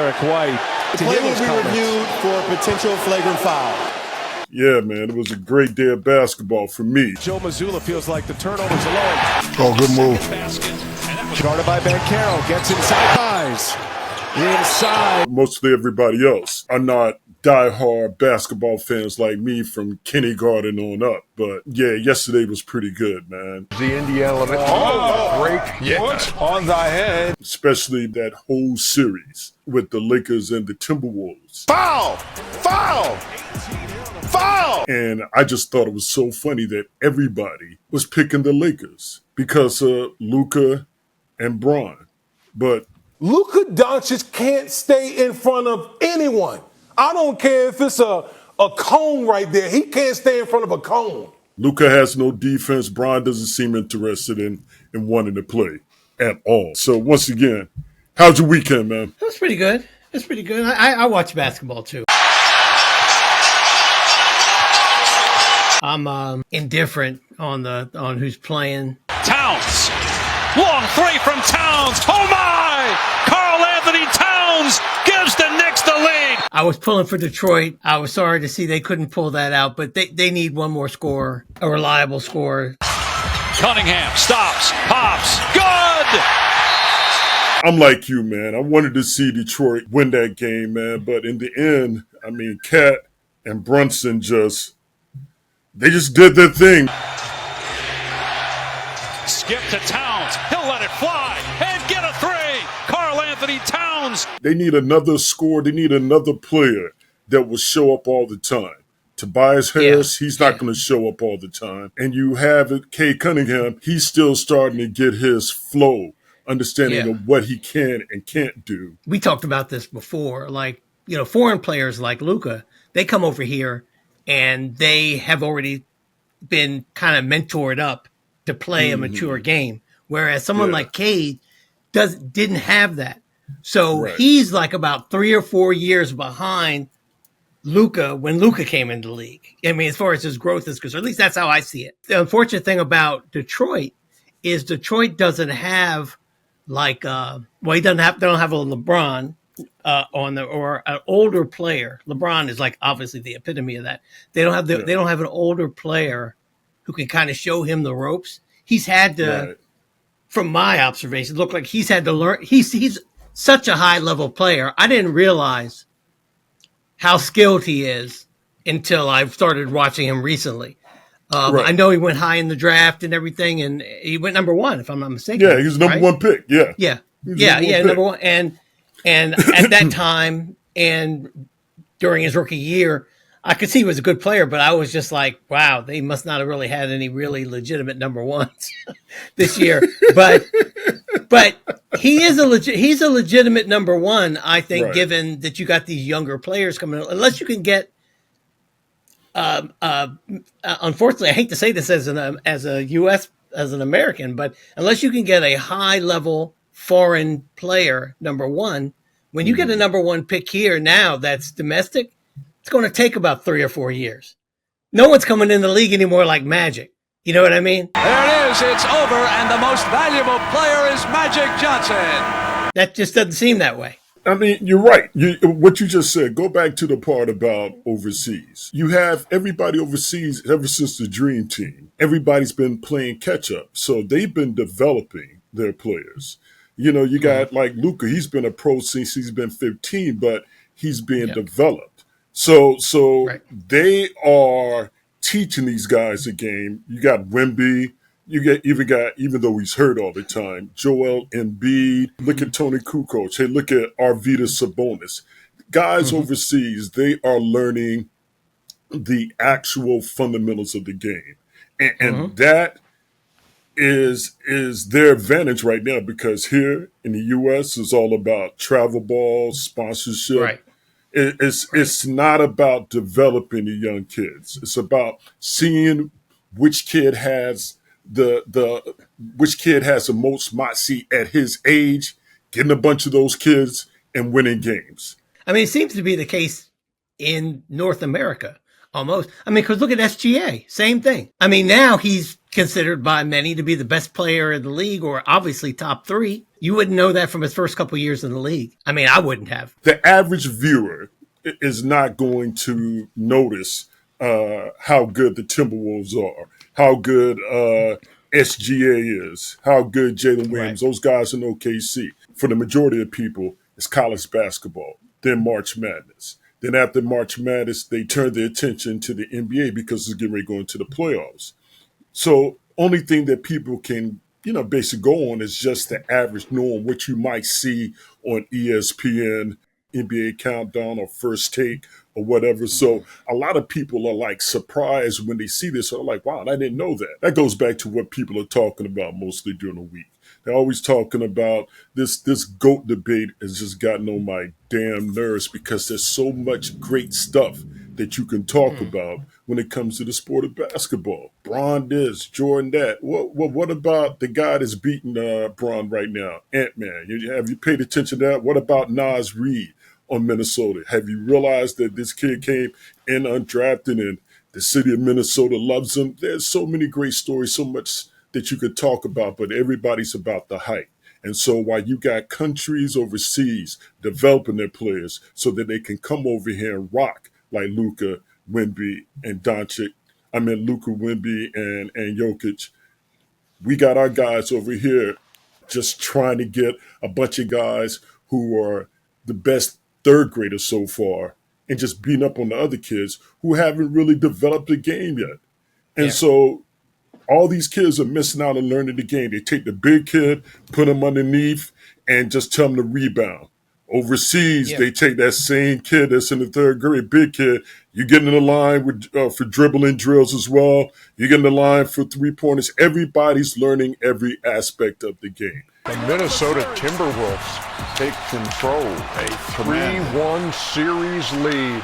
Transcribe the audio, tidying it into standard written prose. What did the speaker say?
Derek White. The play will be reviewed for a potential flagrant foul. Yeah, man, it was a great day of basketball for me. Joe Mazzulla feels like the turnover's alone. Oh, good move. Guarded by Banchero, gets inside. Eyes. Inside. Mostly everybody else are not diehard basketball fans like me from kindergarten on up. But yeah, yesterday was pretty good, man. The Indiana limit. Break on the head. Especially that whole series with the Lakers and the Timberwolves. Foul! Foul! Foul! And I just thought it was so funny that everybody was picking the Lakers because of Luka and Bron. But Luka Doncic can't stay in front of anyone. I don't care if it's a cone right there. He can't stay in front of a cone. Luka has no defense. Bron doesn't seem interested in wanting to play at all. So once again, how's your weekend, man? It was pretty good. It's pretty good. I watch basketball too. I'm indifferent on who's playing. Towns. Long three from Towns. Oh my! Karl Anthony Towns gives the Knicks the lead. I was pulling for Detroit. I was sorry to see they couldn't pull that out, but they need one more scorer, a reliable scorer. Cunningham stops, pops, good! I'm like you, man. I wanted to see Detroit win that game, man. But in the end, I mean, Cat and Brunson just did their thing. Skip to Towns. He'll let it fly and get a three. Karl Anthony Towns. They need another scorer. They need another player that will show up all the time. Tobias Harris, he's not going to show up all the time. And you have Kay Cunningham. He's still starting to get his flow, understanding of what he can and can't do. We talked about this before. Like, foreign players like Luka, they come over here and they have already been kind of mentored up to play a mature game, whereas someone like Cade didn't have that. So he's like about 3 or 4 years behind Luka when Luka came into the league. I mean, as far as his growth is concerned, at least that's how I see it. The unfortunate thing about Detroit is Detroit doesn't have they don't have a LeBron or an older player. LeBron is like obviously the epitome of that. They don't have an older player who can kind of show him the ropes. He's had to, from my observation, look like he's had to learn. He's such a high level player. I didn't realize how skilled he is until I started watching him recently. I know he went high in the draft and everything, and he went number 1, if I'm not mistaken. Yeah, he was number 1 pick. Yeah, number 1. And at that time, and during his rookie year, I could see he was a good player, but I was just like, wow, they must not have really had any really legitimate number 1s this year. But he's a legitimate number 1, I think, given that you got these younger players coming in. Unless you can get, unfortunately, I hate to say this as an American, but unless you can get a high level foreign player number 1, when you get a number 1 pick here now that's domestic, it's going to take about 3 or 4 years. No one's coming in the league anymore like Magic. You know what I mean? There it is. It's over, and the most valuable player is Magic Johnson. That just doesn't seem that way. I mean, you're right. What you just said, go back to the part about overseas. You have everybody overseas ever since the Dream Team. Everybody's been playing catch-up. So they've been developing their players. You got like Luka. He's been a pro since he's been 15, but he's being developed. So they are teaching these guys a game. You got Wemby. Even though he's hurt all the time, Joel Embiid. Look at Tony Kukoc. Hey, look at Arvydas Sabonis. Guys overseas, they are learning the actual fundamentals of the game. And that is their advantage right now, because here in the U.S. it's all about travel ball, sponsorship. Right. It's not about developing the young kids. It's about seeing which kid has the most moxie at his age, getting a bunch of those kids and winning games. I mean, it seems to be the case in North America almost. I mean, because look at SGA, same thing. I mean, now he's considered by many to be the best player in the league, or obviously top 3. You wouldn't know that from his first couple of years in the league. I mean, I wouldn't have. The average viewer is not going to notice how good the Timberwolves are, how good SGA is, how good Jalen Williams, those guys in OKC. For the majority of people, it's college basketball, then March Madness. Then after March Madness, they turn their attention to the NBA because it's getting ready to go into the playoffs. So only thing that people can, basically go on is just the average norm, what you might see on ESPN, NBA Countdown, or First Take, or whatever. So a lot of people are like surprised when they see this. So they're like, wow, I didn't know that. That goes back to what people are talking about mostly during the week. They're always talking about this GOAT debate has just gotten on my damn nerves because there's so much great stuff that you can talk about when it comes to the sport of basketball. Bron this, Jordan that. What about the guy that's beating Bron right now, Ant-Man? Have you paid attention to that? What about Nas Reed on Minnesota? Have you realized that this kid came in undrafted and the city of Minnesota loves him? There's so many great stories, so much that you could talk about, but everybody's about the hype. And so while you got countries overseas developing their players so that they can come over here and rock like Luka, Wemby, and Luka, Wemby, and Jokic, we got our guys over here just trying to get a bunch of guys who are the best third graders so far and just beating up on the other kids who haven't really developed the game yet. And so all these kids are missing out on learning the game. They take the big kid, put him underneath, and just tell him to rebound. Overseas, they take that same kid that's in the third grade, big kid. You get in the line for dribbling drills as well. You get in the line for three-pointers. Everybody's learning every aspect of the game. The Minnesota Timberwolves take control, a 3-1 series lead.